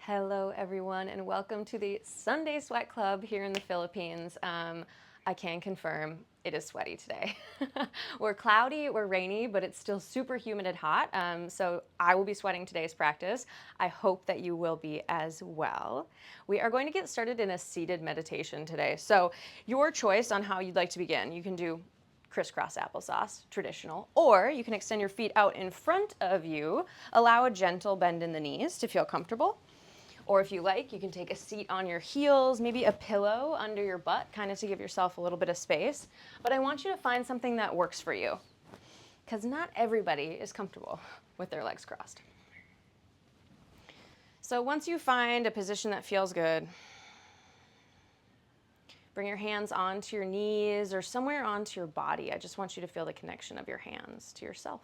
Hello, everyone, and welcome to the Sunday Sweat Club here in the Philippines. I can confirm it is sweaty today. We're cloudy, we're rainy, but it's still super humid and hot. So I will be sweating today's practice. I hope that you will be as well. We are going to get started in a seated meditation today. So your choice on how you'd like to begin. You can do crisscross applesauce, traditional, or you can extend your feet out in front of you, allow a gentle bend in the knees to feel comfortable. Or if you like, you can take a seat on your heels, maybe a pillow under your butt, kind of to give yourself a little bit of space. But I want you to find something that works for you, because not everybody is comfortable with their legs crossed. So once you find a position that feels good, bring your hands onto your knees or somewhere onto your body. I just want you to feel the connection of your hands to yourself.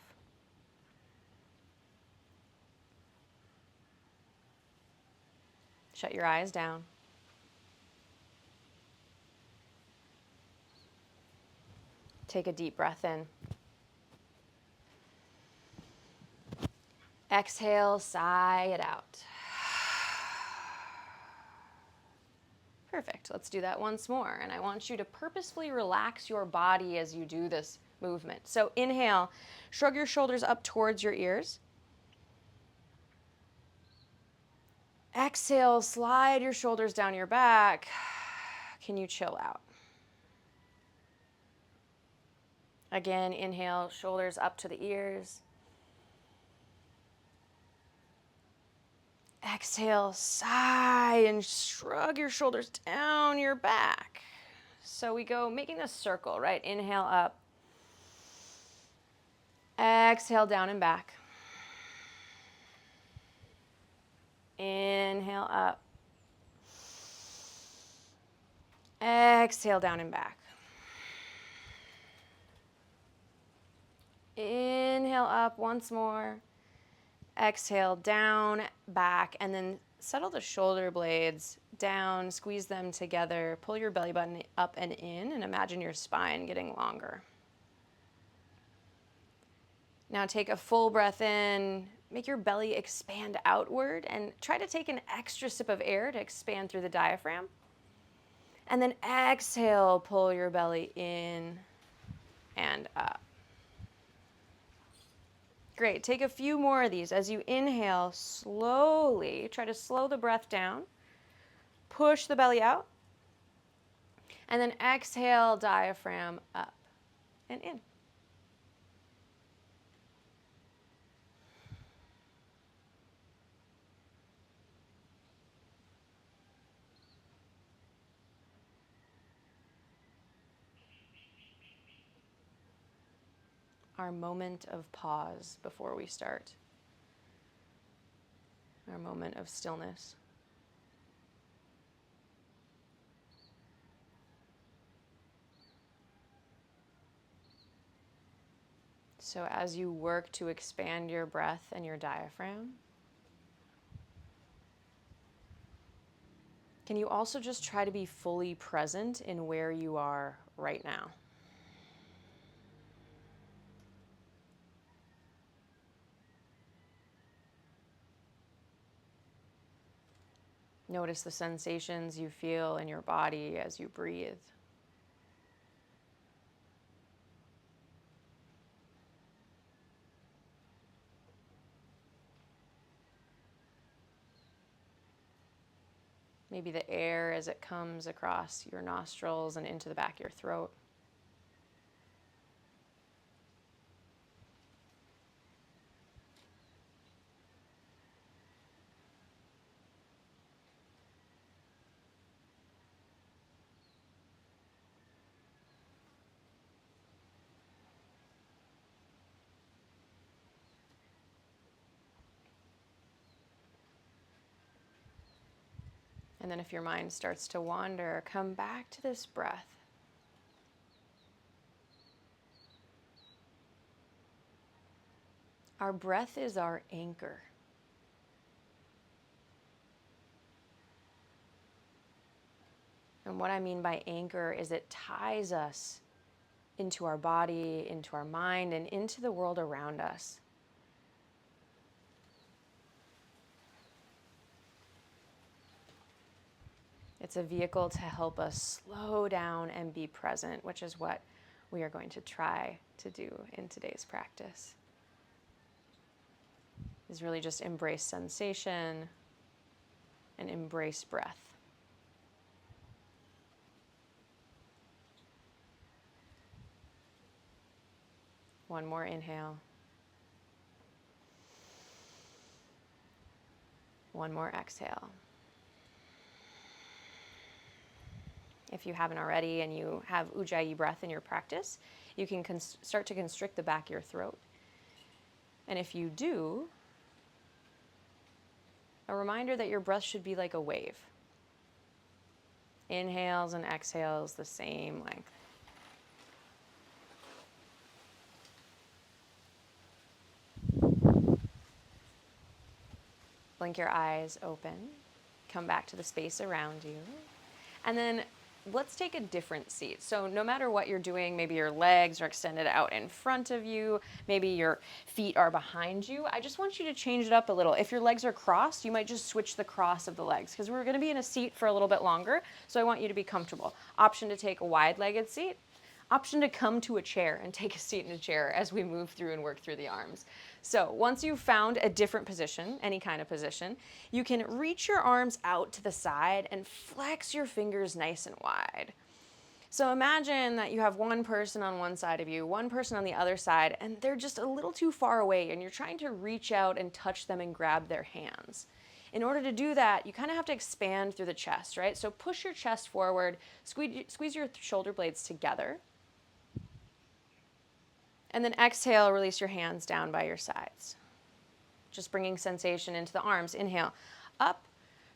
Shut your eyes down. Take a deep breath in. Exhale, sigh it out. Perfect. Let's do that once more. And I want you to purposefully relax your body as you do this movement. So inhale, shrug your shoulders up towards your ears. Exhale, slide your shoulders down your back. Can you chill out? Again, inhale, shoulders up to the ears. Exhale, sigh, and shrug your shoulders down your back. So we go making a circle, right? Inhale up. Exhale down and back. Inhale up. Exhale down and back. Inhale up once more. Exhale down, back, and then settle the shoulder blades down, squeeze them together, pull your belly button up and in, and imagine your spine getting longer. Now take a full breath in, make your belly expand outward, and try to take an extra sip of air to expand through the diaphragm. And then exhale, pull your belly in and up. Great. Take a few more of these. As you inhale, slowly try to slow the breath down. Push the belly out. And then exhale, diaphragm up and in. Our moment of pause before we start. Our moment of stillness. So as you work to expand your breath and your diaphragm, can you also just try to be fully present in where you are right now? Notice the sensations you feel in your body as you breathe. Maybe the air as it comes across your nostrils and into the back of your throat. And then if your mind starts to wander, come back to this breath. Our breath is our anchor. And what I mean by anchor is it ties us into our body, into our mind, and into the world around us. It's a vehicle to help us slow down and be present, which is what we are going to try to do in today's practice. Is really just embrace sensation and embrace breath. One more inhale. One more exhale. If you haven't already and you have Ujjayi breath in your practice, you can start to constrict the back of your throat. And if you do, a reminder that your breath should be like a wave. Inhales and exhales the same length. Blink your eyes open. Come back to the space around you. And then let's take a different seat. So no matter what you're doing, maybe your legs are extended out in front of you, maybe your feet are behind you. I just want you to change it up a little. If your legs are crossed, you might just switch the cross of the legs because we're going to be in a seat for a little bit longer. So I want you to be comfortable. Option to take a wide-legged seat. Option to come to a chair and take a seat in a chair as we move through and work through the arms. So once you've found a different position, any kind of position, you can reach your arms out to the side and flex your fingers nice and wide. So imagine that you have one person on one side of you, one person on the other side, and they're just a little too far away and you're trying to reach out and touch them and grab their hands. In order to do that, you kind of have to expand through the chest, right? So push your chest forward, squeeze your shoulder blades together. And then exhale, release your hands down by your sides. Just bringing sensation into the arms. Inhale, up,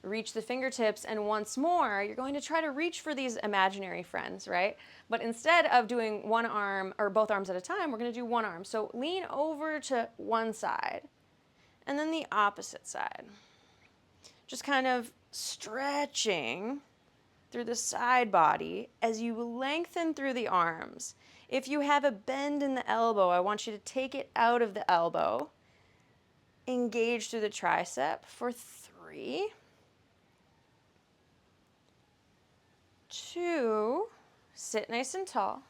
reach the fingertips, and once more, you're going to try to reach for these imaginary friends, right? But instead of doing one arm or both arms at a time, we're going to do one arm. So lean over to one side and then the opposite side. Just kind of stretching through the side body as you lengthen through the arms. If you have a bend in the elbow, I want you to take it out of the elbow. Engage through the tricep for 3, 2, sit nice and tall,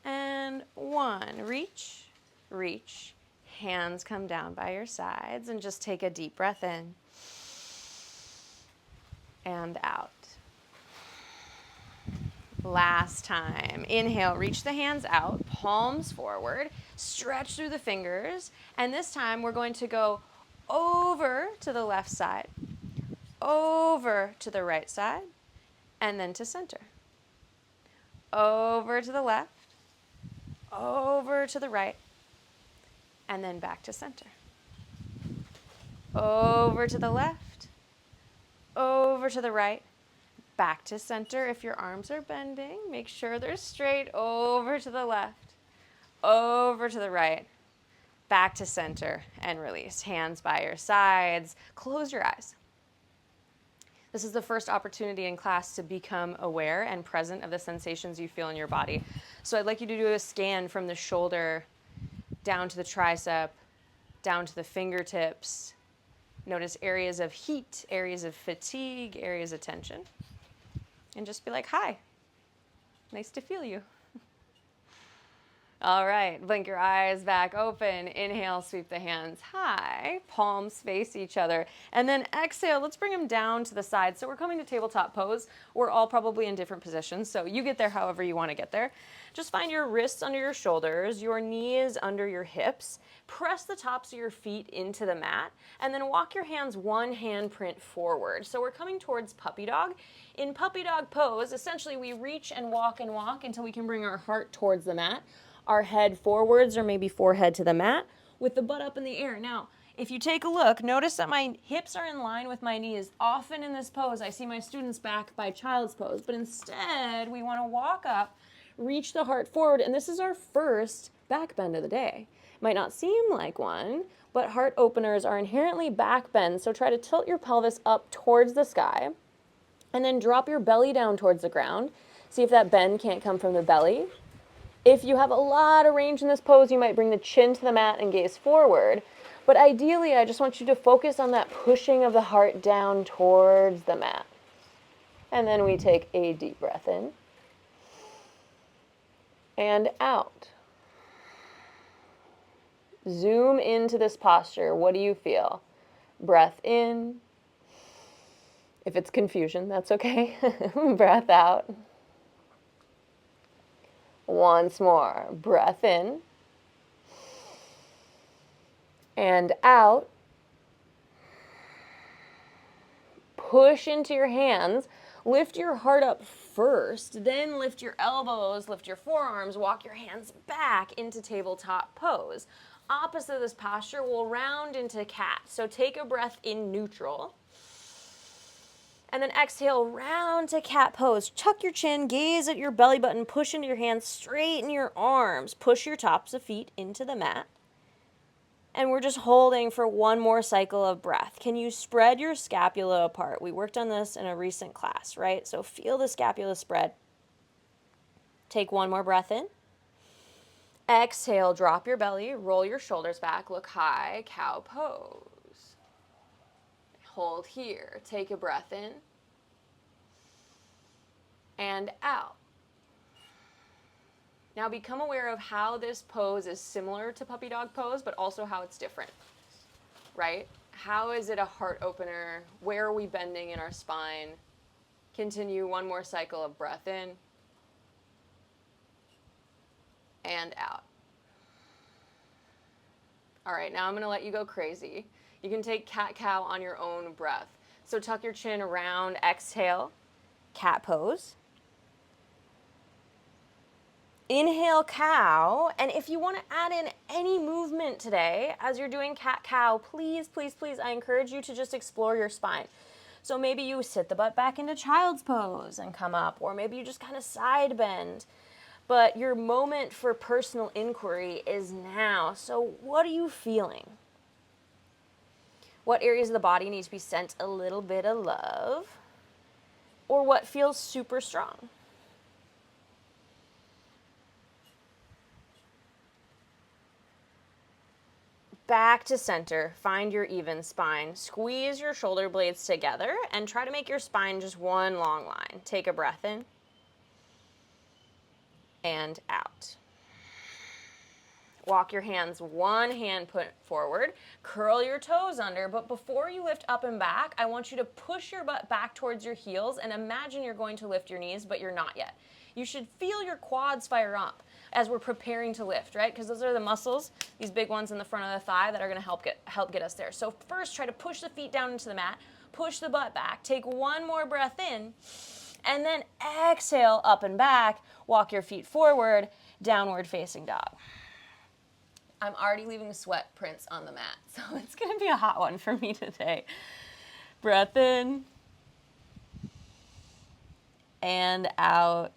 and 1. Reach, reach. Hands come down by your sides and just take a deep breath in and out. Last time. Inhale, reach the hands out, palms forward, stretch through the fingers, and this time we're going to go over to the left side, over to the right side, and then to center. Over to the left, over to the right, and then back to center. Over to the left, over to the right, back to center. If your arms are bending, make sure they're straight. Over to the left, over to the right, back to center, and release. Hands by your sides. Close your eyes. This is the first opportunity in class to become aware and present of the sensations you feel in your body. So I'd like you to do a scan from the shoulder down to the tricep, down to the fingertips. Notice areas of heat, areas of fatigue, areas of tension. And just be like, hi, nice to feel you. All right, blink your eyes back open. Inhale, sweep the hands high, palms face each other. And then exhale, let's bring them down to the side. So we're coming to tabletop pose. We're all probably in different positions, so you get there however you want to get there. Just find your wrists under your shoulders, your knees under your hips. Press the tops of your feet into the mat, and then walk your hands one handprint forward. So we're coming towards puppy dog. In puppy dog pose, essentially we reach and walk until we can bring our heart towards the mat, our head forwards or maybe forehead to the mat with the butt up in the air. Now, if you take a look, notice that my hips are in line with my knees. Often in this pose, I see my students back by child's pose, but instead we want to walk up, reach the heart forward, and this is our first back bend of the day. Might not seem like one, but heart openers are inherently back bends, so try to tilt your pelvis up towards the sky, and then drop your belly down towards the ground. See if that bend can't come from the belly. If you have a lot of range in this pose, you might bring the chin to the mat and gaze forward. But ideally, I just want you to focus on that pushing of the heart down towards the mat. And then we take a deep breath in and out. Zoom into this posture. What do you feel? Breath in. If it's confusion, that's okay. Breath out. Once more. Breath in and out. Push into your hands. Lift your heart up first, then lift your elbows, lift your forearms, walk your hands back into tabletop pose. Opposite of this posture, we'll round into cat. So take a breath in neutral. And then exhale, round to cat pose. Tuck your chin, gaze at your belly button, push into your hands, straighten your arms. Push your tops of feet into the mat. And we're just holding for one more cycle of breath. Can you spread your scapula apart? We worked on this in a recent class, right? So feel the scapula spread. Take one more breath in. Exhale, drop your belly, roll your shoulders back, look high, cow pose. Hold here. Take a breath in and out. Now become aware of how this pose is similar to puppy dog pose, but also how it's different, right? How is it a heart opener? Where are we bending in our spine? Continue one more cycle of breath in and out. All right, now I'm gonna let you go crazy. You can take cat-cow on your own breath. So tuck your chin around, exhale, cat pose. Inhale, cow, and if you want to add in any movement today as you're doing cat-cow, please, please, please, I encourage you to just explore your spine. So maybe you sit the butt back into child's pose and come up, or maybe you just kind of side bend. But your moment for personal inquiry is now. So what are you feeling? What areas of the body need to be sent a little bit of love? Or what feels super strong? Back to center, find your even spine. Squeeze your shoulder blades together and try to make your spine just one long line. Take a breath in and out. Walk your hands, one hand put forward, curl your toes under, but before you lift up and back, I want you to push your butt back towards your heels and imagine you're going to lift your knees, but you're not yet. You should feel your quads fire up as we're preparing to lift, right? Because those are the muscles, these big ones in the front of the thigh that are gonna help get us there. So first, try to push the feet down into the mat, push the butt back, take one more breath in, and then exhale up and back, walk your feet forward, downward facing dog. I'm already leaving sweat prints on the mat, so it's gonna be a hot one for me today. Breath in and out.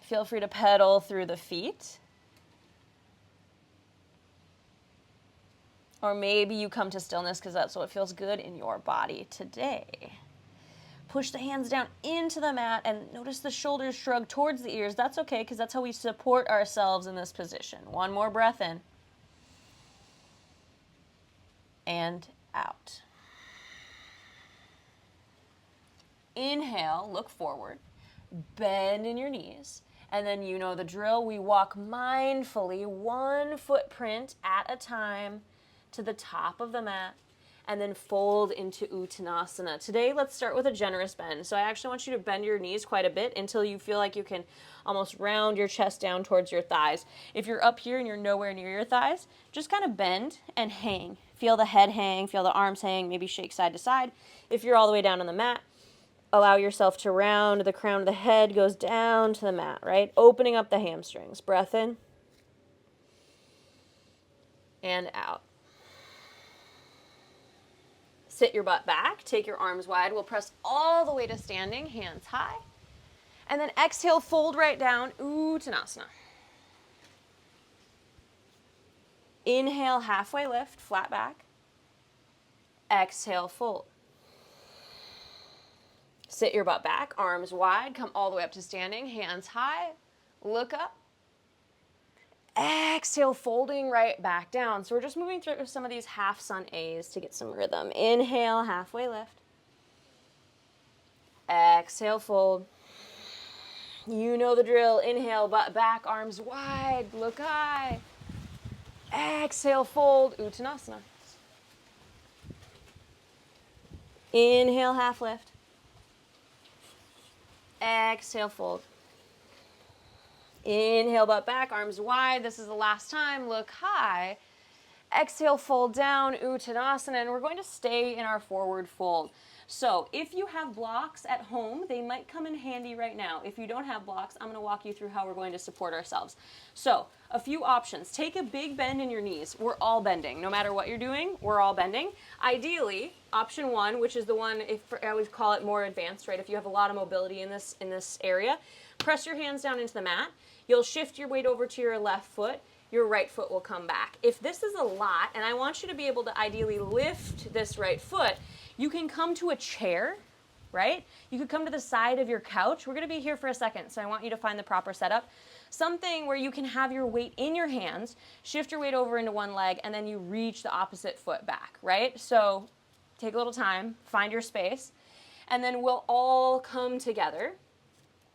Feel free to pedal through the feet. Or maybe you come to stillness because that's what feels good in your body today. Push the hands down into the mat and notice the shoulders shrug towards the ears. That's okay because that's how we support ourselves in this position. One more breath in and out. Inhale, look forward, bend in your knees. And then you know the drill. We walk mindfully, one footprint at a time to the top of the mat and then fold into Uttanasana. Today, let's start with a generous bend. So I actually want you to bend your knees quite a bit until you feel like you can almost round your chest down towards your thighs. If you're up here and you're nowhere near your thighs, just kind of bend and hang. Feel the head hang, feel the arms hang, maybe shake side to side. If you're all the way down on the mat, allow yourself to round. The crown of the head goes down to the mat, right? Opening up the hamstrings. Breath in and out. Sit your butt back. Take your arms wide. We'll press all the way to standing, hands high. And then exhale, fold right down, Uttanasana. Inhale, halfway lift, flat back. Exhale, fold. Sit your butt back, arms wide, come all the way up to standing, hands high, look up. Exhale, folding right back down. So we're just moving through some of these half sun A's to get some rhythm. Inhale, halfway lift. Exhale, fold. You know the drill. Inhale, butt back, arms wide, look high. Exhale, fold, Uttanasana. Inhale, half lift. Exhale, fold. Inhale, butt back, arms wide. This is the last time. Look high. Exhale, fold down, Uttanasana, and we're going to stay in our forward fold. So if you have blocks at home, they might come in handy right now. If you don't have blocks, I'm going to walk you through how we're going to support ourselves. So a few options. Take a big bend in your knees. We're all bending. No matter what you're doing, we're all bending. Ideally, option one, which is the one, if I would call it more advanced, right? If you have a lot of mobility in this area, press your hands down into the mat. You'll shift your weight over to your left foot. Your right foot will come back. If this is a lot, and I want you to be able to ideally lift this right foot, you can come to a chair, right? You could come to the side of your couch. We're gonna be here for a second, so I want you to find the proper setup. Something where you can have your weight in your hands, shift your weight over into one leg, and then you reach the opposite foot back, right? So take a little time, find your space, and then we'll all come together.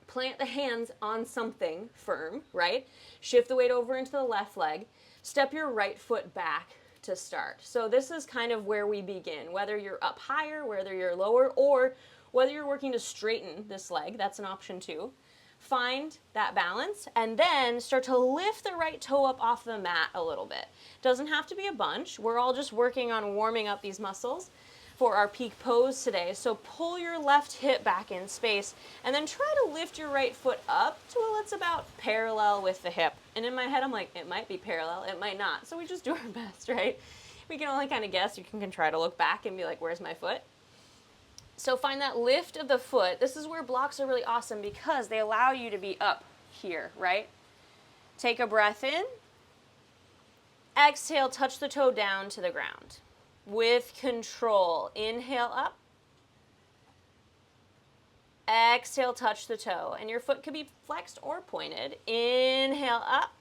Plant the hands on something firm, right? Shift the weight over into the left leg. Step your right foot back to start. So this is kind of where we begin, whether you're up higher, whether you're lower, or whether you're working to straighten this leg, that's an option too. Find that balance and then start to lift the right toe up off the mat a little bit. Doesn't have to be a bunch. We're all just working on warming up these muscles for our peak pose today. So pull your left hip back in space and then try to lift your right foot up till it's about parallel with the hip. And in my head, I'm like, it might be parallel, it might not. So we just do our best, right? We can only kind of guess. You can try to look back and be like, where's my foot? So find that lift of the foot. This is where blocks are really awesome because they allow you to be up here, right? Take a breath in. Exhale, touch the toe down to the ground. With control, inhale up. Exhale, touch the toe. And your foot could be flexed or pointed. Inhale up.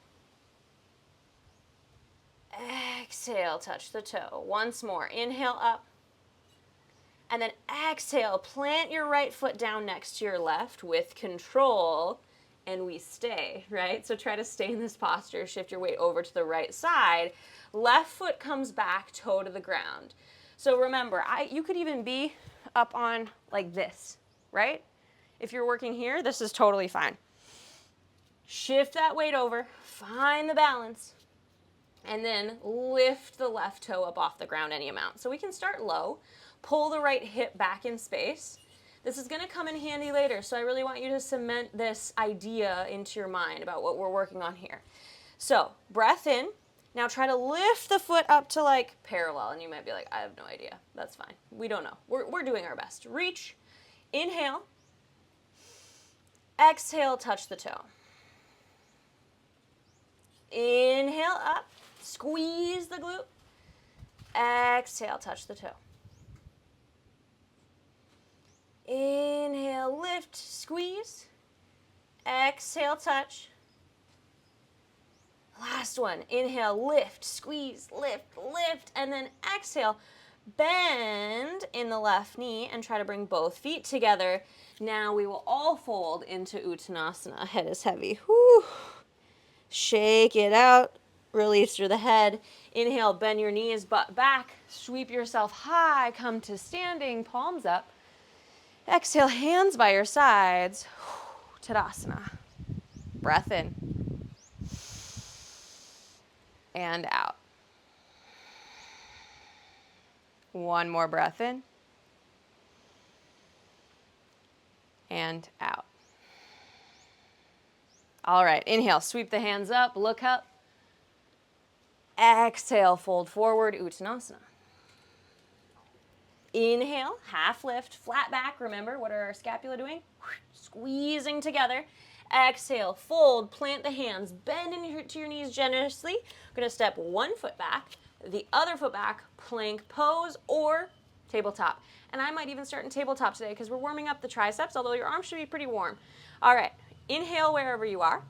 Exhale, touch the toe. Once more, inhale up. And then exhale, plant your right foot down next to your left with control. And we stay, right? So try to stay in this posture. Shift your weight over to the right side. Left foot comes back, toe to the ground. So remember, you could even be up on like this, right? If you're working here, this is totally fine. Shift that weight over, find the balance, and then lift the left toe up off the ground any amount. So we can start low, pull the right hip back in space. This is gonna come in handy later, so I really want you to cement this idea into your mind about what we're working on here. So, breath in. Now try to lift the foot up to like parallel, and you might be like, I have no idea. That's fine. We don't know. We're doing our best. Reach, inhale, exhale, touch the toe. Inhale up, squeeze the glute. Exhale, touch the toe. Inhale, lift, squeeze. Exhale, touch. Last one. Inhale, lift, squeeze, lift, and then exhale. Bend in the left knee and try to bring both feet together. Now we will all fold into Uttanasana. Head is heavy. Whew. Shake it out. Release through the head. Inhale, bend your knees, butt back. Sweep yourself high. Come to standing, palms up. Exhale, hands by your sides. Tadasana. Breath in. And out. One more breath in. And out. All right, inhale, sweep the hands up, look up. Exhale, fold forward, Uttanasana. Inhale, half lift, flat back. Remember, what are our scapula doing? Squeezing together. Exhale, fold, plant the hands, bend into your knees generously. We're gonna step one foot back, the other foot back, plank pose or tabletop. And I might even start in tabletop today because we're warming up the triceps, although your arms should be pretty warm. All right, inhale wherever you are.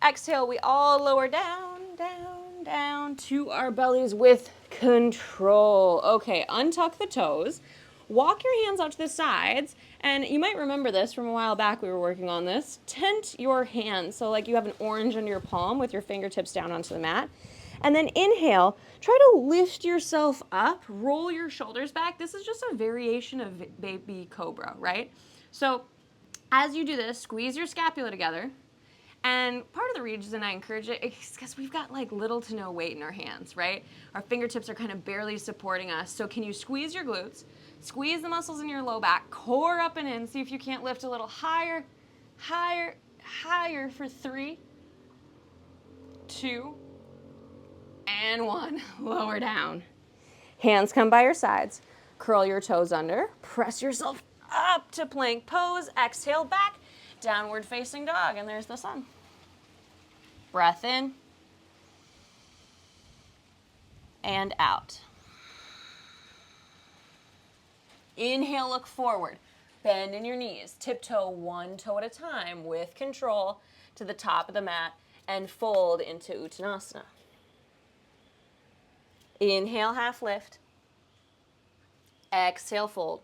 Exhale, we all lower down, down, down to our bellies with control. Okay, untuck the toes. Walk your hands out to the sides, and you might remember this from a while back. We were working on this. Tent your hands, so like you have an orange under your palm with your fingertips down onto the mat. And then inhale, try to lift yourself up, roll your shoulders back. This is just a variation of baby cobra, right? So as you do this, squeeze your scapula together. And part of the reason I encourage it is because we've got like little to no weight in our hands, right? Our fingertips are kind of barely supporting us. So can you squeeze your glutes, squeeze the muscles in your low back, core up and in, see if you can't lift a little higher, higher, higher for 3, 2, and 1. Lower down. Hands come by your sides. Curl your toes under. Press yourself up to plank pose. Exhale back. Downward facing dog. And there's the sun. Breath in. And out. Inhale, look forward. Bend in your knees. Tiptoe one toe at a time with control to the top of the mat and fold into Uttanasana. Inhale, half lift. Exhale, fold.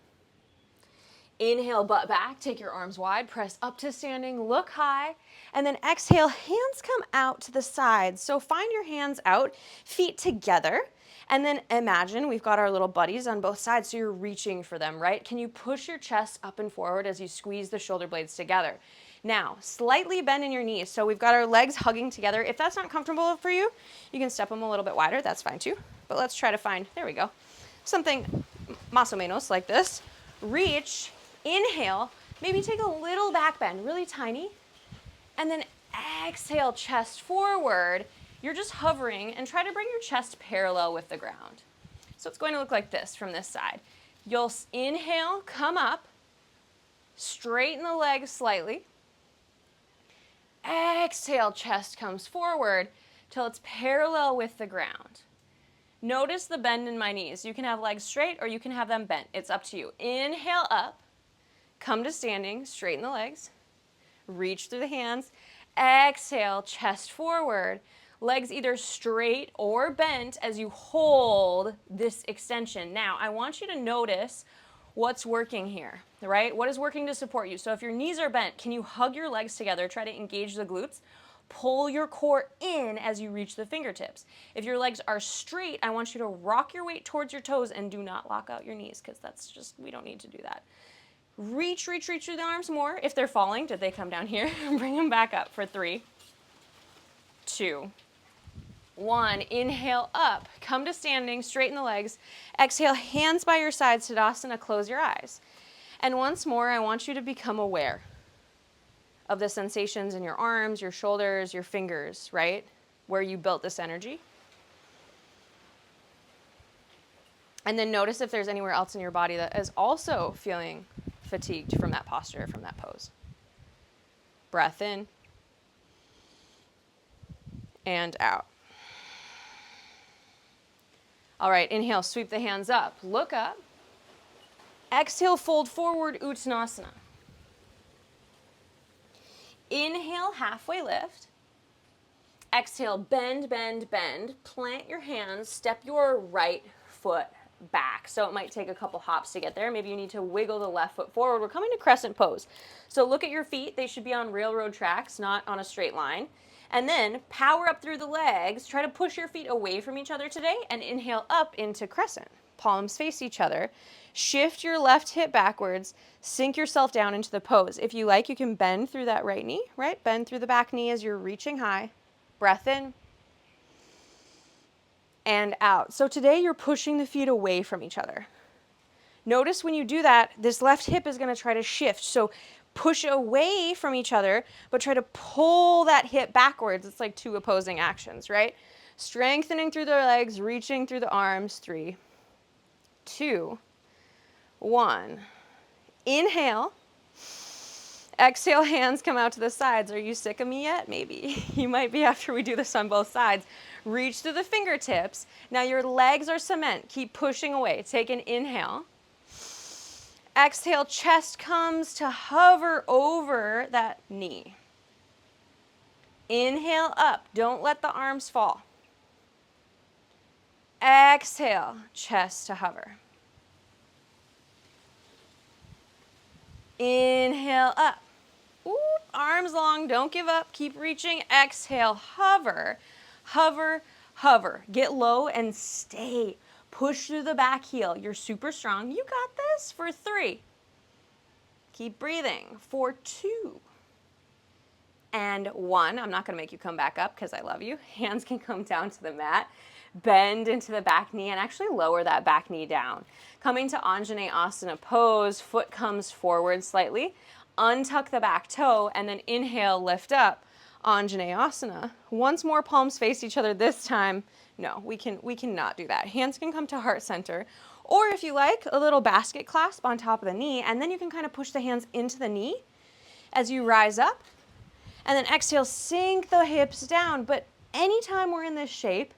Inhale, butt back, take your arms wide, press up to standing, look high, and then exhale, hands come out to the sides. So find your hands out, feet together, and then imagine we've got our little buddies on both sides, so you're reaching for them, right? Can you push your chest up and forward as you squeeze the shoulder blades together? Now, slightly bend in your knees. So we've got our legs hugging together. If that's not comfortable for you, you can step them a little bit wider. That's fine too. But let's try to find, there we go, something más o menos like this. Reach. Inhale, maybe take a little back bend, really tiny, and then exhale, chest forward. You're just hovering and try to bring your chest parallel with the ground. So it's going to look like this from this side. You'll inhale, come up, straighten the legs slightly. Exhale, chest comes forward till it's parallel with the ground. Notice the bend in my knees. You can have legs straight or you can have them bent. It's up to you. Inhale up. Come to standing, straighten the legs, reach through the hands, exhale, chest forward, legs either straight or bent as you hold this extension. Now, I want you to notice what's working here, right? What is working to support you? So if your knees are bent, can you hug your legs together, try to engage the glutes? Pull your core in as you reach the fingertips. If your legs are straight, I want you to rock your weight towards your toes and do not lock out your knees because that's just, we don't need to do that. Reach, reach, reach through the arms more. If they're falling, did they come down here? Bring them back up for 3, 2, 1. Inhale up. Come to standing, straighten the legs. Exhale, hands by your side, Tadasana, close your eyes. And once more, I want you to become aware of the sensations in your arms, your shoulders, your fingers, right? Where you built this energy. And then notice if there's anywhere else in your body that is also feeling fatigued from that posture, from that pose. Breath in and out. All right, inhale, sweep the hands up, look up. Exhale, fold forward, Uttanasana. Inhale, halfway lift. Exhale, bend, bend, bend. Plant your hands, step your right foot back. So it might take a couple hops to get there. Maybe you need to wiggle the left foot forward. We're coming to crescent pose. So look at your feet. They should be on railroad tracks, not on a straight line. And then power up through the legs. Try to push your feet away from each other today and inhale up into crescent. Palms face each other. Shift your left hip backwards. Sink yourself down into the pose. If you like, you can bend through that right knee, right? Bend through the back knee as you're reaching high. Breath in. And out. So today you're pushing the feet away from each other. Notice when you do that, this left hip is going to try to shift. So push away from each other, but try to pull that hip backwards. It's like 2 opposing actions, right? Strengthening through the legs, reaching through the arms. 3, 2, 1. Inhale. Exhale, hands come out to the sides. Are you sick of me yet? Maybe. You might be after we do this on both sides. Reach through the fingertips. Now your legs are cement. Keep pushing away. Take an inhale. Exhale, chest comes to hover over that knee. Inhale up. Don't let the arms fall. Exhale, chest to hover. Inhale up. Oop, arms long, don't give up, keep reaching. Exhale, hover, hover, hover. Get low and stay. Push through the back heel. You're super strong. You got this for 3. Keep breathing for 2. And 1. I'm not going to make you come back up because I love you. Hands can come down to the mat. Bend into the back knee and actually lower that back knee down. Coming to Anjaneyasana pose, foot comes forward slightly. Untuck the back toe and then inhale, lift up. Anjaneyasana. Once more, palms face each other. This time, no, we cannot do that. Hands can come to heart center. Or if you like, a little basket clasp on top of the knee, and then you can kind of push the hands into the knee as you rise up. And then exhale, sink the hips down. But anytime we're in this shape,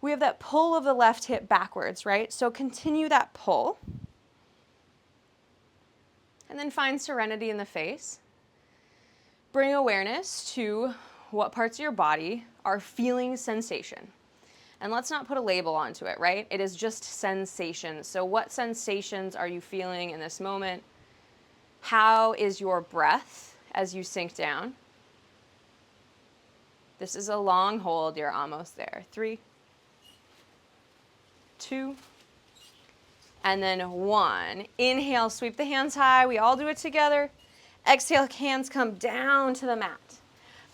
we have that pull of the left hip backwards, right? So continue that pull. And then find serenity in the face. Bring awareness to what parts of your body are feeling sensation. And let's not put a label onto it, right? It is just sensation. So what sensations are you feeling in this moment? How is your breath as you sink down? This is a long hold. You're almost there. 3, 2, and then 1. Inhale, sweep the hands high. We all do it together. Exhale, hands come down to the mat.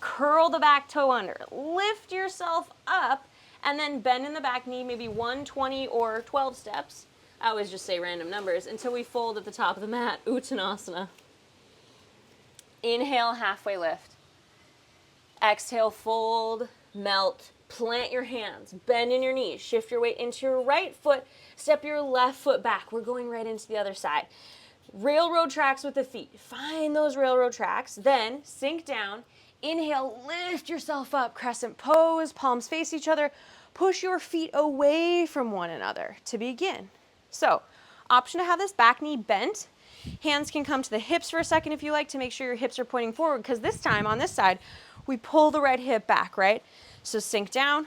Curl the back toe under. Lift yourself up, and then bend in the back knee, maybe 1, 20, or 12 steps. I always just say random numbers until we fold at the top of the mat. Uttanasana. Inhale, halfway lift. Exhale, fold, melt, plant your hands, bend in your knees, shift your weight into your right foot, step your left foot back. We're going right into the other side. Railroad tracks with the feet. Find those railroad tracks, then sink down. Inhale, lift yourself up, crescent pose, palms face each other. Push your feet away from one another to begin. So, option to have this back knee bent. Hands can come to the hips for a second if you like to make sure your hips are pointing forward, because this time on this side, we pull the right hip back, right? So sink down,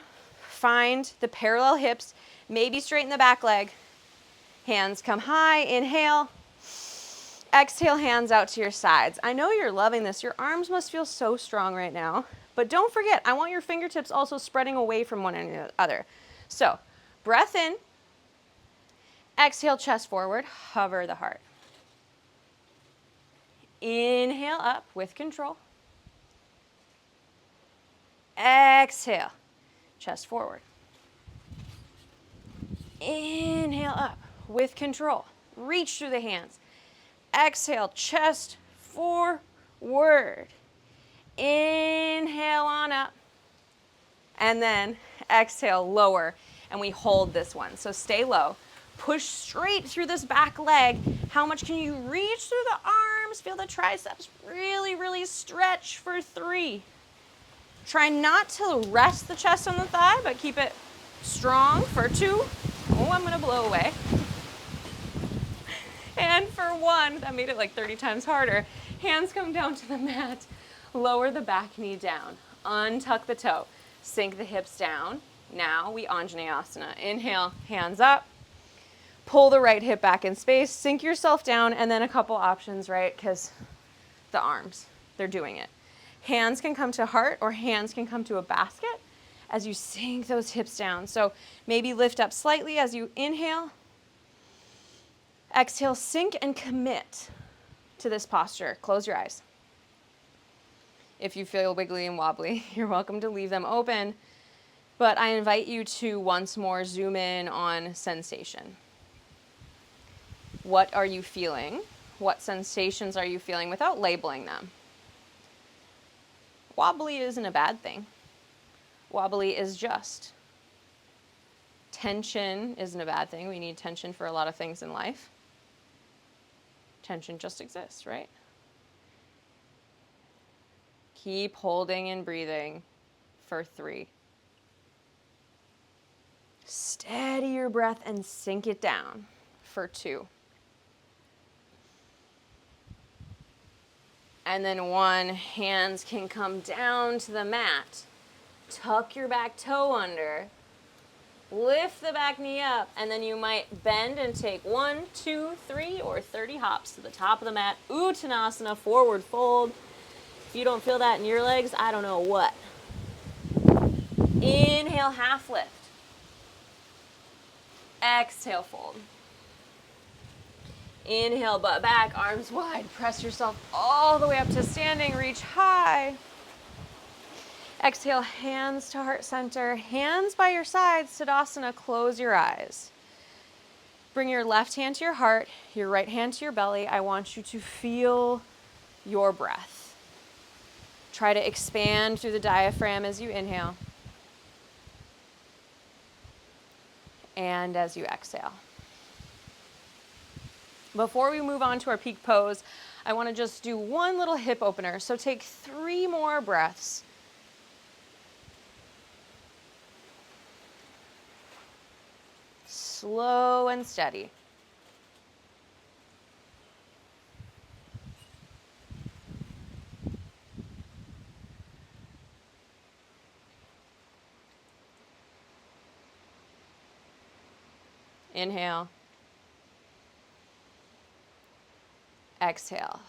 find the parallel hips, maybe straighten the back leg. Hands come high, inhale. Exhale, hands out to your sides. I know you're loving this. Your arms must feel so strong right now. But don't forget, I want your fingertips also spreading away from one another. So, breath in. Exhale, chest forward. Hover the heart. Inhale up with control. Exhale, chest forward. Inhale up with control. Reach through the hands. Exhale, chest forward. Inhale on up. And then exhale, lower. And we hold this one. So stay low. Push straight through this back leg. How much can you reach through the arms? Feel the triceps really, really stretch for 3. Try not to rest the chest on the thigh, but keep it strong for 2. Oh, I'm gonna blow away. And for 1, that made it like 30 times harder. Hands come down to the mat. Lower the back knee down. Untuck the toe. Sink the hips down. Now we Anjaneyasana. Inhale, hands up. Pull the right hip back in space. Sink yourself down, and then a couple options, right? Because the arms, they're doing it. Hands can come to heart, or hands can come to a basket as you sink those hips down. So maybe lift up slightly as you inhale. Exhale, sink and commit to this posture. Close your eyes. If you feel wiggly and wobbly, you're welcome to leave them open. But I invite you to once more zoom in on sensation. What are you feeling? What sensations are you feeling without labeling them? Wobbly isn't a bad thing. Wobbly is just. Tension isn't a bad thing. We need tension for a lot of things in life. Tension just exists, right? Keep holding and breathing for 3. Steady your breath and sink it down for 2. And then 1, hands can come down to the mat. Tuck your back toe under. Lift the back knee up, and then you might bend and take 1, 2, 3, or 30 hops to the top of the mat. Uttanasana, forward fold. If you don't feel that in your legs, I don't know what. Inhale, half lift. Exhale, fold. Inhale, butt back, arms wide. Press yourself all the way up to standing. Reach high. Exhale, hands to heart center. Hands by your sides, Tadasana, close your eyes. Bring your left hand to your heart, your right hand to your belly. I want you to feel your breath. Try to expand through the diaphragm as you inhale. And as you exhale. Before we move on to our peak pose, I want to just do one little hip opener. So take 3 more breaths. Slow and steady. Inhale. Exhale.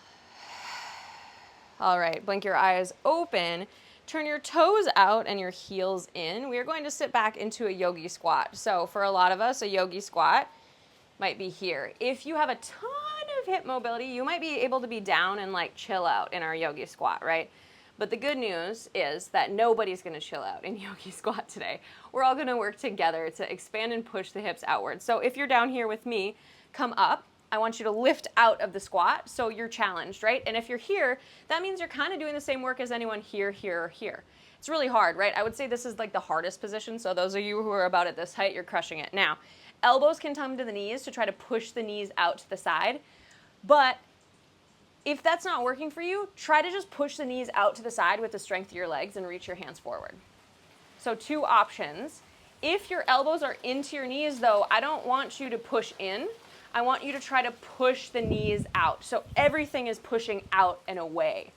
All right, blink your eyes open. Turn your toes out and your heels in. We are going to sit back into a yogi squat. So for a lot of us, a yogi squat might be here. If you have a ton of hip mobility, you might be able to be down and like chill out in our yogi squat, right? But the good news is that nobody's gonna chill out in yogi squat today. We're all gonna work together to expand and push the hips outward. So if you're down here with me, come up. I want you to lift out of the squat, so you're challenged, right? And if you're here, that means you're kind of doing the same work as anyone here, here, or here. It's really hard, right? I would say this is like the hardest position, so those of you who are about at this height, you're crushing it. Now, elbows can come to the knees to try to push the knees out to the side, but if that's not working for you, try to just push the knees out to the side with the strength of your legs and reach your hands forward. So 2 options. If your elbows are into your knees, though, I don't want you to push in. I want you to try to push the knees out. So everything is pushing out and away.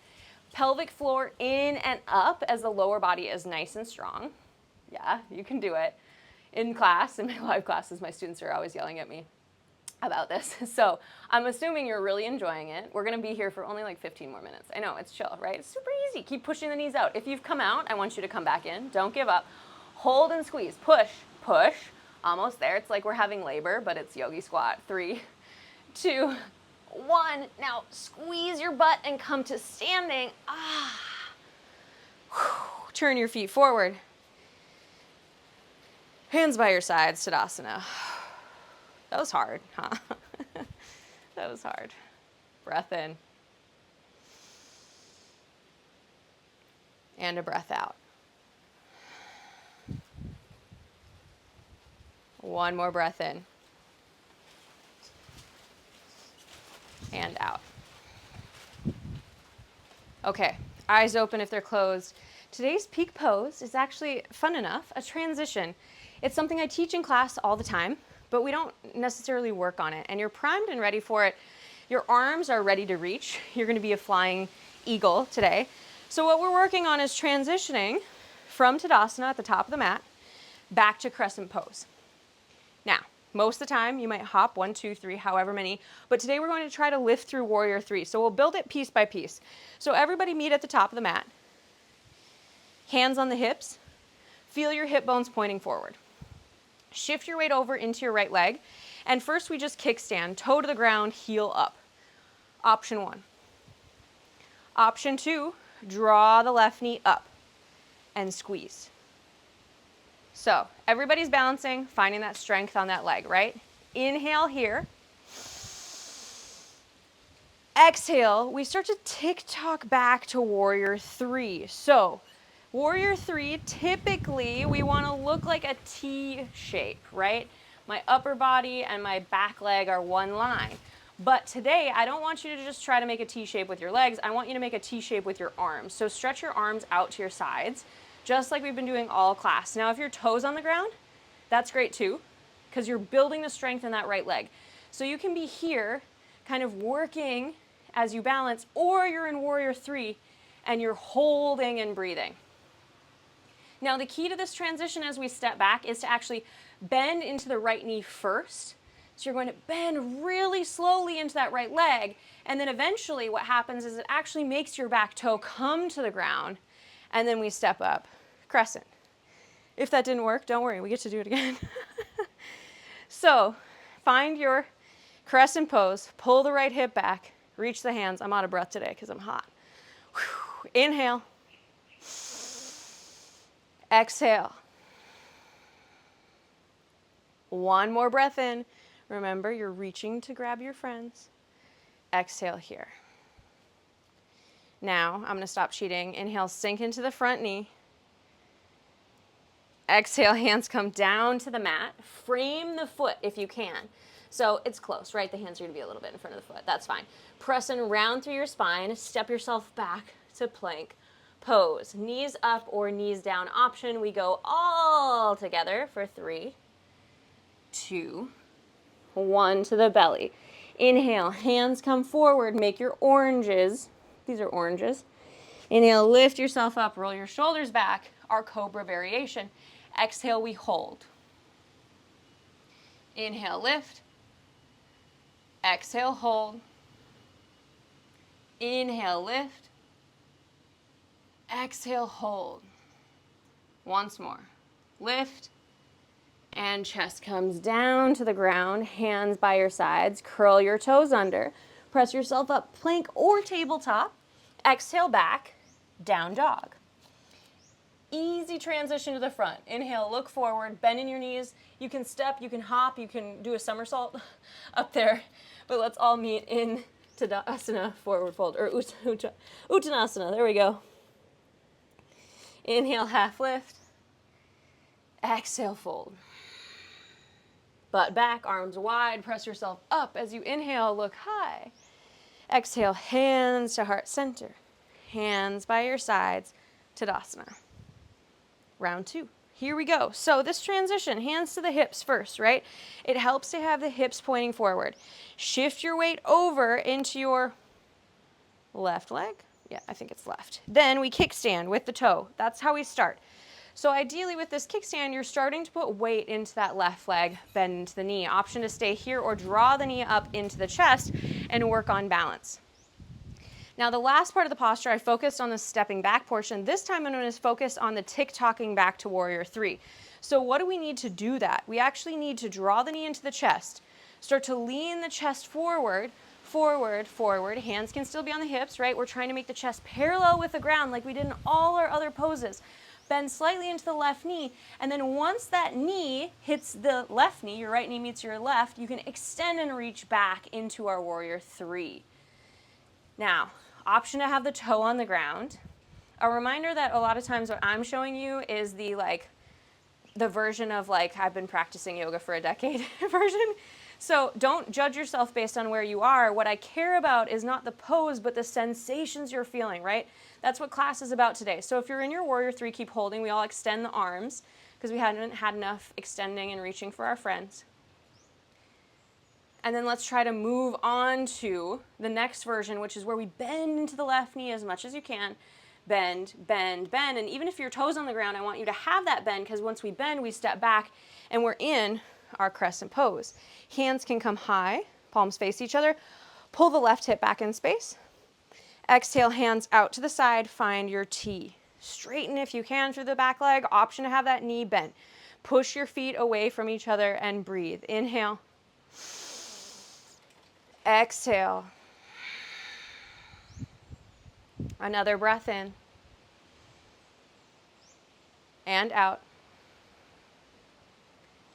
Pelvic floor in and up as the lower body is nice and strong. Yeah, you can do it. In class, in my live classes, my students are always yelling at me about this. So I'm assuming you're really enjoying it. We're gonna be here for only like 15 more minutes. I know, it's chill, right? It's super easy. Keep pushing the knees out. If you've come out, I want you to come back in. Don't give up. Hold and squeeze. Push, push. Almost there. It's like we're having labor, but it's yogi squat. 3, 2, 1. Now squeeze your butt and come to standing. Turn your feet forward. Hands by your sides, Tadasana. That was hard, huh? That was hard. Breath in. And a breath out. One more breath in. And out. Okay, eyes open if they're closed. Today's peak pose is actually fun enough, a transition. It's something I teach in class all the time, but we don't necessarily work on it. And you're primed and ready for it. Your arms are ready to reach. You're gonna be a flying eagle today. So what we're working on is transitioning from Tadasana at the top of the mat back to crescent pose. Now, most of the time you might hop 1, 2, 3, however many, but today we're going to try to lift through warrior 3. So we'll build it piece by piece. So everybody meet at the top of the mat. Hands on the hips. Feel your hip bones pointing forward. Shift your weight over into your right leg. And first we just kickstand, toe to the ground, heel up. Option 1. Option 2, draw the left knee up and squeeze. So everybody's balancing, finding that strength on that leg, right? Inhale here. Exhale, we start to tick-tock back to warrior 3. So warrior 3, typically we want to look like a T shape, right? My upper body and my back leg are one line. But today, I don't want you to just try to make a T shape with your legs. I want you to make a T shape with your arms. So stretch your arms out to your sides, just like we've been doing all class. Now, if your toes on the ground, that's great too, because you're building the strength in that right leg. So you can be here, kind of working as you balance, or you're in warrior 3 and you're holding and breathing. Now, the key to this transition as we step back is to actually bend into the right knee first. So you're going to bend really slowly into that right leg. And then eventually what happens is it actually makes your back toe come to the ground. And then we step up, crescent. If that didn't work, don't worry, we get to do it again. So find your crescent pose, pull the right hip back, reach the hands. I'm out of breath today because I'm hot. Whew. Inhale. Exhale. One more breath in. Remember, you're reaching to grab your friends. Exhale here. Now, I'm going to stop cheating. Inhale, sink into the front knee. Exhale, hands come down to the mat. Frame the foot if you can. So it's close, right? The hands are going to be a little bit in front of the foot. That's fine. Press and round through your spine. Step yourself back to plank pose. Knees up or knees down option. We go all together for 3, 2, 1 to the belly. Inhale, hands come forward. Make your oranges. These are oranges. Inhale, lift yourself up. Roll your shoulders back. Our cobra variation. Exhale, we hold. Inhale, lift. Exhale, hold. Inhale, lift. Exhale, hold. Once more. Lift. And chest comes down to the ground. Hands by your sides. Curl your toes under. Press yourself up, plank or tabletop. Exhale, back. Down dog. Easy transition to the front. Inhale, look forward, bend in your knees. You can step, you can hop, you can do a somersault up there. But let's all meet in Tadasana, forward fold, or Uttanasana. There we go. Inhale, half lift. Exhale, fold. Butt back, arms wide. Press yourself up. As you inhale, look high. Exhale, hands to heart center. Hands by your sides. Tadasana. Round 2. Here we go. So this transition, hands to the hips first, right? It helps to have the hips pointing forward. Shift your weight over into your left leg. Yeah, I think it's left. Then we kickstand with the toe. That's how we start. So ideally with this kickstand, you're starting to put weight into that left leg, bend into the knee. Option to stay here or draw the knee up into the chest and work on balance. Now the last part of the posture, I focused on the stepping back portion. This time I'm going to focus on the tick-tocking back to warrior 3. So what do we need to do that? We actually need to draw the knee into the chest, start to lean the chest forward, forward, forward. Hands can still be on the hips, right? We're trying to make the chest parallel with the ground like we did in all our other poses. Bend slightly into the left knee, and then once that knee hits the left knee, your right knee meets your left, you can extend and reach back into our warrior 3. Now, option to have the toe on the ground. A reminder that a lot of times what I'm showing you is the version of I've been practicing yoga for a decade version. So don't judge yourself based on where you are. What I care about is not the pose, but the sensations you're feeling, right? That's what class is about today. So if you're in your warrior 3, keep holding. We all extend the arms because we hadn't had enough extending and reaching for our friends. And then let's try to move on to the next version, which is where we bend into the left knee as much as you can. Bend, bend, bend. And even if your toe's on the ground, I want you to have that bend because once we bend, we step back and we're in our crescent pose. Hands can come high, palms face each other. Pull the left hip back in space. Exhale, hands out to the side. Find your T. Straighten if you can through the back leg. Option to have that knee bent. Push your feet away from each other and breathe. Inhale. Exhale. Another breath in. And out.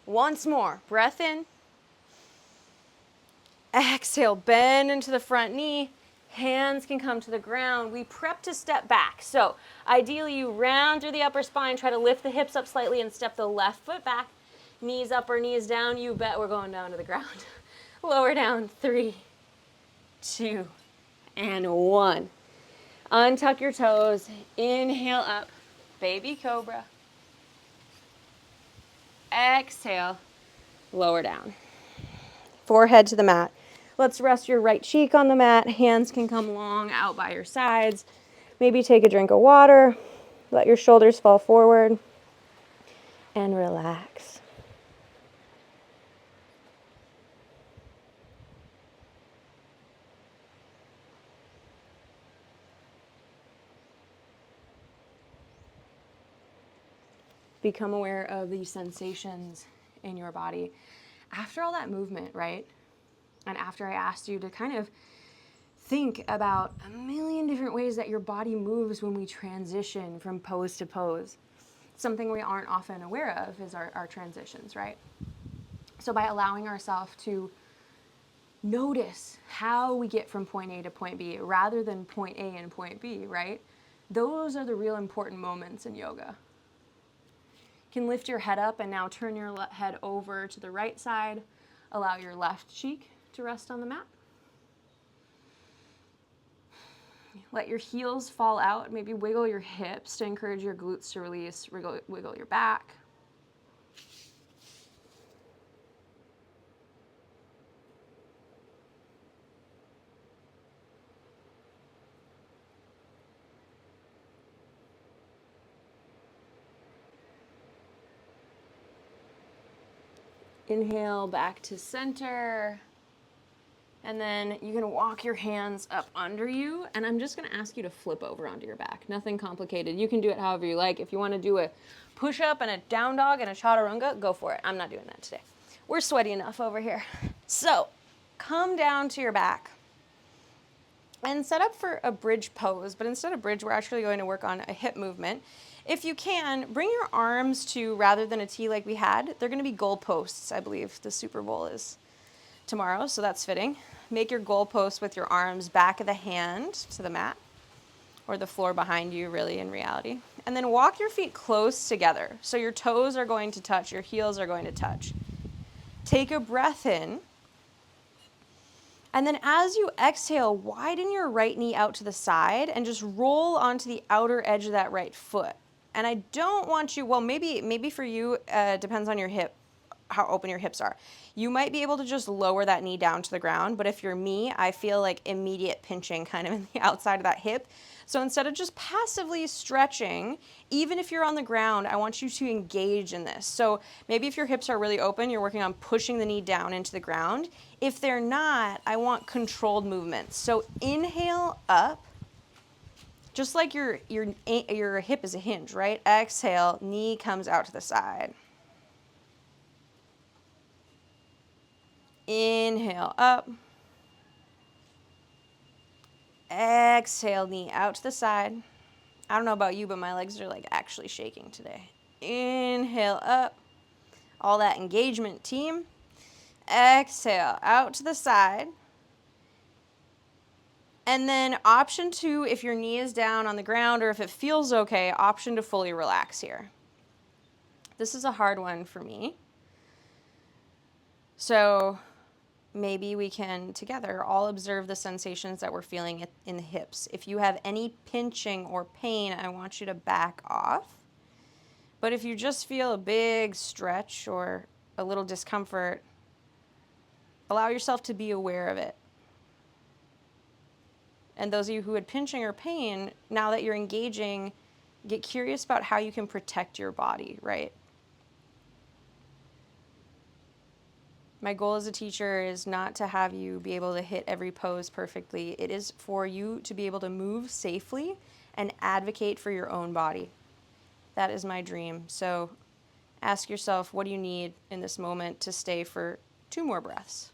Once more. Breath in. Exhale. Bend into the front knee. Hands can come to the ground. We prep to step back. So ideally you round through the upper spine. Try to lift the hips up slightly and step the left foot back. Knees up or knees down. You bet we're going down to the ground. Lower down. 3, 2, and 1. Untuck your toes. Inhale up. Baby cobra. Exhale. Lower down. Forehead to the mat. Let's rest your right cheek on the mat. Hands can come long out by your sides. Maybe take a drink of water. Let your shoulders fall forward. And relax. become aware of these sensations in your body. After all that movement, right? And after I asked you to kind of think about a million different ways that your body moves when we transition from pose to pose. Something we aren't often aware of is our transitions, right? So by allowing ourselves to notice how we get from point A to point B rather than point A and point B, right? Those are the real important moments in yoga. You can lift your head up and now turn your head over to the right side. Allow your left cheek to rest on the mat. Let your heels fall out. Maybe wiggle your hips to encourage your glutes to release. Wiggle your back. Inhale back to center. And then you can walk your hands up under you. And I'm just going to ask you to flip over onto your back. Nothing complicated. You can do it however you like. If you want to do a push-up and a down dog and a chaturanga, go for it. I'm not doing that today. We're sweaty enough over here. So come down to your back and set up for a bridge pose. But instead of bridge, we're actually going to work on a hip movement. If you can, bring your arms to, rather than a T like we had, they're going to be goal posts, I believe. The Super Bowl is tomorrow, so that's fitting. Make your goal post with your arms back of the hand to the mat, or the floor behind you, really, in reality. And then walk your feet close together. So your toes are going to touch, your heels are going to touch. Take a breath in. And then as you exhale, widen your right knee out to the side and just roll onto the outer edge of that right foot. And I don't want you, well, maybe for you, depends on your hip, how open your hips are. You might be able to just lower that knee down to the ground, but if you're me, I feel like immediate pinching kind of in the outside of that hip. So instead of just passively stretching, even if you're on the ground, I want you to engage in this. So maybe if your hips are really open, you're working on pushing the knee down into the ground. If they're not, I want controlled movements. So inhale up, just like your hip is a hinge, right? Exhale, knee comes out to the side. Inhale up. Exhale, knee out to the side. I don't know about you, but my legs are like actually shaking today. Inhale up. All that engagement, team. Exhale out to the side. And then option 2, if your knee is down on the ground or if it feels okay, option to fully relax here. This is a hard one for me. So maybe we can together all observe the sensations that we're feeling in the hips. If you have any pinching or pain, I want you to back off. But if you just feel a big stretch or a little discomfort, allow yourself to be aware of it. And those of you who had pinching or pain, now that you're engaging, get curious about how you can protect your body, right? My goal as a teacher is not to have you be able to hit every pose perfectly. It is for you to be able to move safely and advocate for your own body. That is my dream. So ask yourself, what do you need in this moment to stay for 2 more breaths?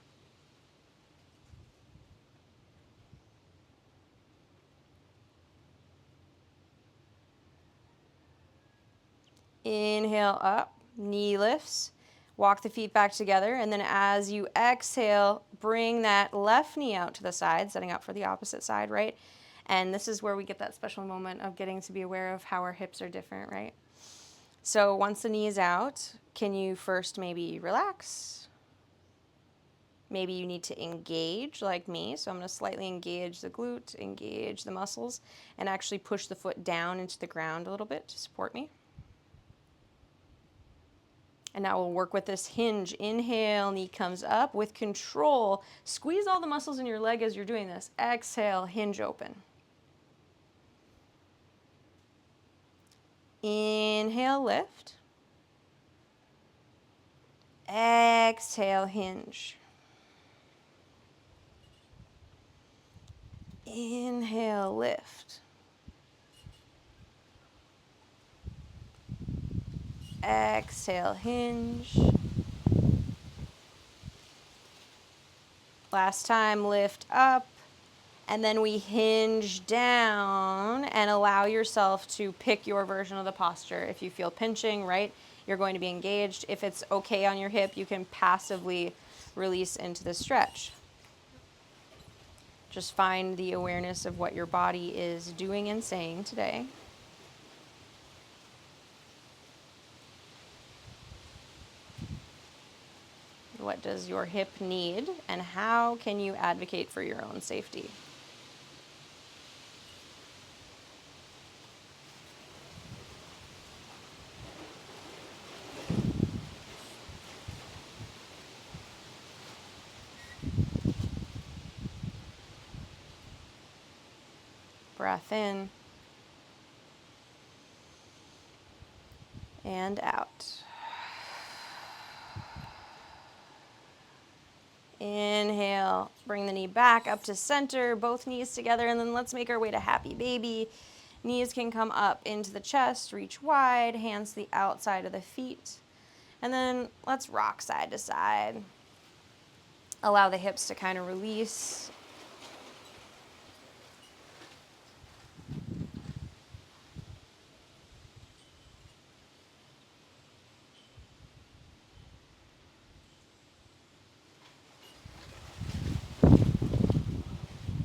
Inhale up, knee lifts. Walk the feet back together, and then as you exhale, bring that left knee out to the side, setting up for the opposite side, right? And this is where we get that special moment of getting to be aware of how our hips are different, right? So once the knee is out, can you first maybe relax? Maybe you need to engage like me. So I'm going to slightly engage the glute, engage the muscles, and actually push the foot down into the ground a little bit to support me. And now we'll work with this hinge. Inhale, knee comes up with control. Squeeze all the muscles in your leg as you're doing this. Exhale, hinge open. Inhale, lift. Exhale, hinge. Inhale, lift. Exhale, hinge. Last time, lift up. And then we hinge down and allow yourself to pick your version of the posture. If you feel pinching, right, you're going to be engaged. If it's okay on your hip, you can passively release into the stretch. Just find the awareness of what your body is doing and saying today. What does your hip need, and how can you advocate for your own safety? Breath in and out. Inhale, bring the knee back up to center, both knees together, and then let's make our way to happy baby. Knees can come up into the chest, reach wide, hands to the outside of the feet. And then let's rock side to side. Allow the hips to kind of release.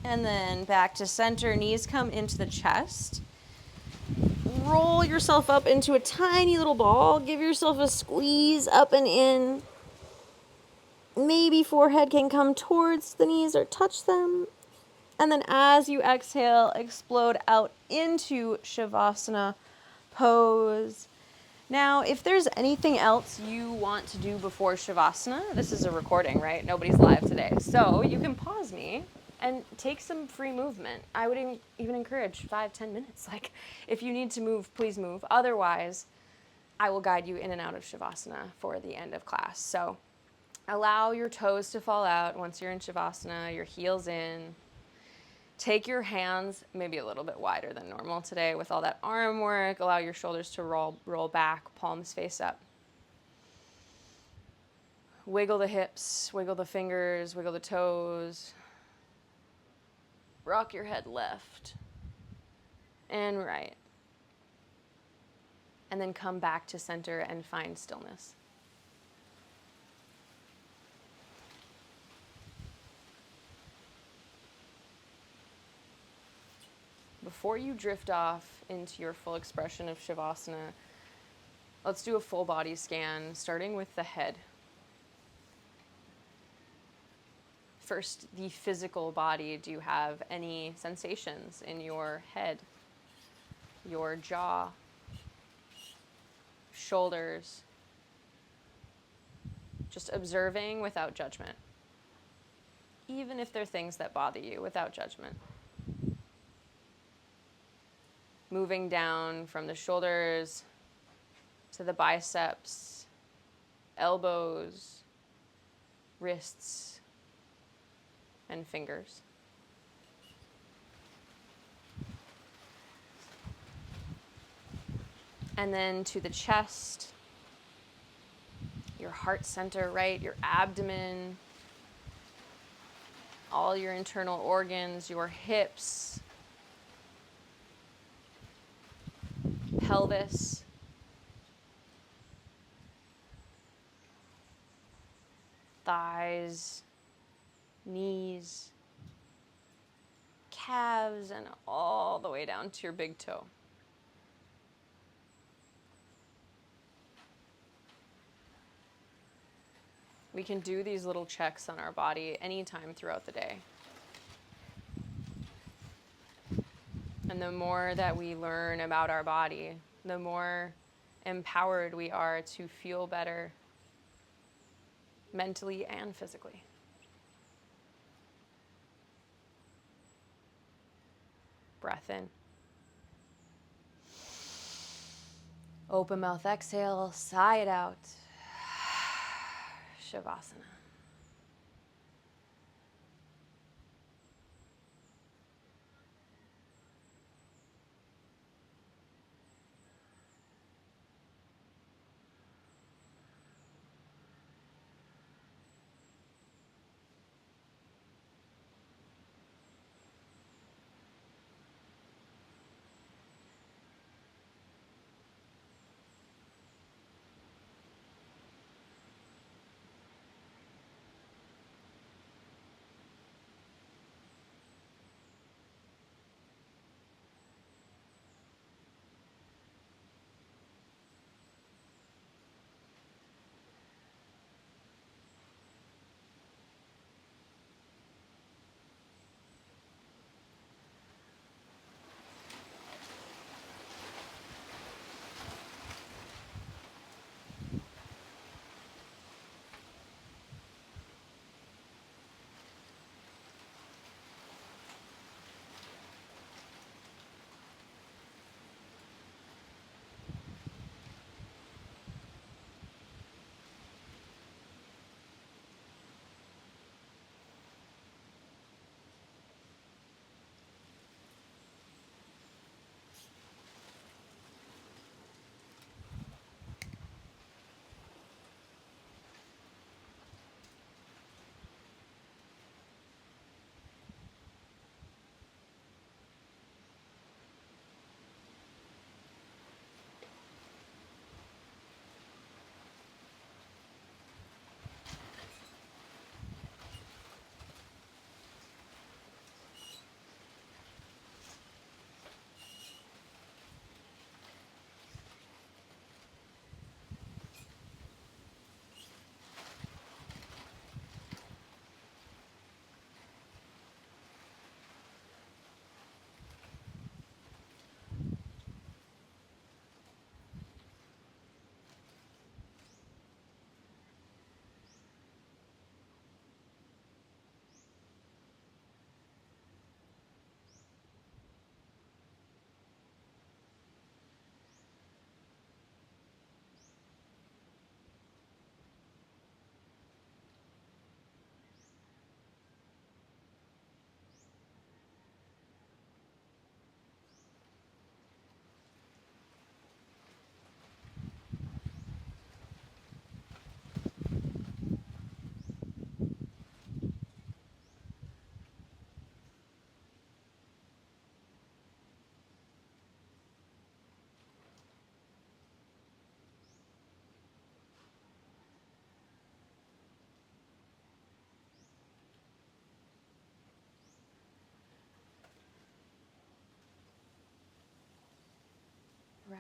And then back to center, knees come into the chest. Roll yourself up into a tiny little ball. Give yourself a squeeze up and in. Maybe forehead can come towards the knees or touch them. And then as you exhale, explode out into Shavasana pose. Now, if there's anything else you want to do before Shavasana, this is a recording, right? Nobody's live today. So you can pause me and take some free movement. I would even encourage 5-10 minutes. Like, if you need to move, please move. Otherwise, I will guide you in and out of Shavasana for the end of class. So allow your toes to fall out once you're in Shavasana, your heels in. Take your hands maybe a little bit wider than normal today with all that arm work. Allow your shoulders to roll back, palms face up. Wiggle the hips, wiggle the fingers, wiggle the toes. Rock your head left and right. And then come back to center and find stillness. Before you drift off into your full expression of Shavasana, let's do a full body scan, starting with the head. First, the physical body. Do you have any sensations in your head, your jaw, shoulders? Just observing without judgment. Even if they're things that bother you, without judgment. Moving down from the shoulders to the biceps, elbows, wrists, and fingers. And then to the chest, your heart center, right? Your abdomen, all your internal organs, your hips, pelvis, thighs, knees, calves, and all the way down to your big toe. We can do these little checks on our body anytime throughout the day. And the more that we learn about our body, the more empowered we are to feel better mentally and physically. Breath in. Open mouth, exhale, sigh it out. Shavasana.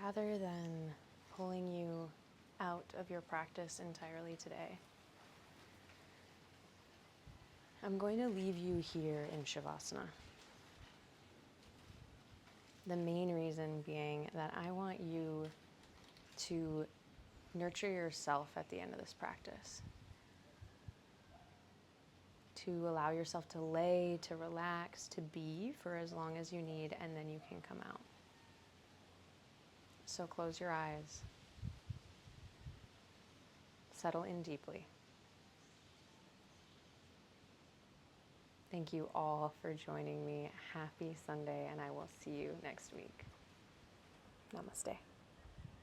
rather than pulling you out of your practice entirely today, I'm going to leave you here in Shavasana. The main reason being that I want you to nurture yourself at the end of this practice. To allow yourself to lay, to relax, to be for as long as you need, and then you can come out. So close your eyes. Settle in deeply. Thank you all for joining me. Happy Sunday, and I will see you next week. Namaste.